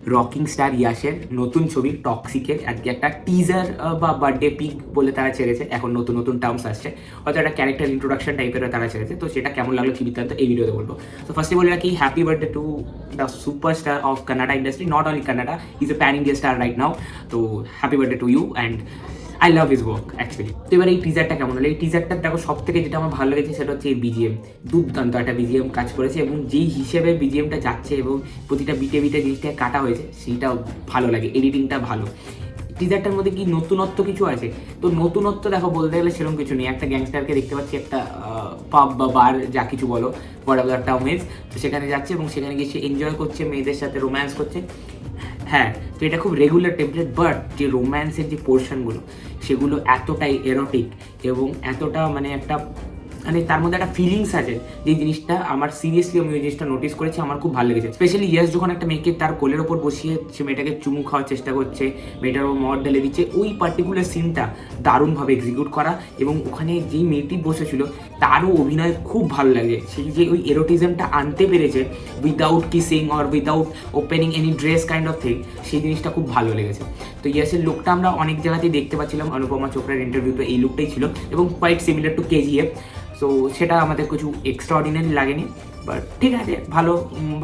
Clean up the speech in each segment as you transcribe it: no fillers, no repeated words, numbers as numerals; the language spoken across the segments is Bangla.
রকিং স্টার ইয়াসের নতুন ছবি টক্সিকের আজকে একটা টিজার বা বার্থডে পিক বলে তারা ছেড়েছে। এখন নতুন নতুন টার্মস আসছে, হয়তো একটা ক্যারেক্টার ইন্ট্রোডাকশন টাইপের তারা ছেড়েছে। তো সেটা কেমন লাগলো কি বৃত্তান্ত এই ভিডিওতে বলবো। তো ফার্স্টে বলে রাখি, happy birthday to the superstar of Kannada industry, not only Kannada, is a pan India star right now. তো happy birthday to you and I love his work actually. তো এবার এই টিজারটা কেমন হলো? এই টিজারটা দেখো, সব থেকে যেটা আমার ভালো লেগেছে সেটা হচ্ছে এই বিজিএম। দুর্দান্ত একটা বিজিএম কাজ করেছে এবং যেই হিসেবে বিজিএমটা যাচ্ছে এবং প্রতিটা বিটে বিটে জিনিসটা কাটা হয়েছে সেইটাও ভালো লাগে, এডিটিংটা ভালো। টিজারটার মধ্যে কি নতুনত্ব কিছু আছে? তো নতুনত্ব দেখো বলতে গেলে সেরকম কিছু নেই। একটা গ্যাংস্টারকে দেখতে পাচ্ছি একটা পাব বা বার যা কিছু বলো, হোয়াটএভার টার্ম ইজ, তো সেখানে যাচ্ছে এবং সেখানে গিয়ে সে এনজয় করছে, মেয়েদের সাথে রোম্যান্স করছে। হ্যাঁ, তো এটা খুব রেগুলার টেমপ্লেট, বাট যে রোম্যান্সের যে পোর্শনগুলো সেগুলো এতটাই এরোটিক এবং এতটা মানে একটা মানে তার মধ্যে একটা ফিলিংস আছে, যে জিনিসটা আমার সিরিয়াসলি আমি ওই জিনিসটা নোটিস করেছি, আমার খুব ভালো লেগেছে। স্পেশালি ইয়াস যখন একটা মেয়েকে তার কোলের ওপর বসিয়ে সে মেয়েটাকে চুমু খাওয়ার চেষ্টা করছে, মেয়েটার ও মদ ঢেলে দিচ্ছে, ওই পার্টিকুলার সিনটা দারুণভাবে এক্সিকিউট করা এবং ওখানে যেই মেয়েটি বসেছিল তারও অভিনয় খুব ভালো লাগে। সেই যে ওই এরোটিজমটা আনতে পেরেছে without kissing or without opening any dress kind of thing, সেই জিনিসটা খুব ভালো লেগেছে। তো ইয়াসের লুকটা আমরা অনেক জায়গাতেই দেখতে পাচ্ছিলাম, অনুপমা চোপড়ার ইন্টারভিউতে এই লুকটাই ছিল এবং quite similar to KGF. So সেটা আমাদের কিছু এক্সট্রা অর্ডিনারি লাগেনি, বাট ঠিক আছে,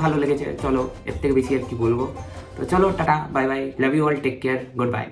ভালো লেগেছে। চলো, এর থেকে বেশি আর কি বলবো। তো চলো, tata, bye bye, love you all, take care, good by.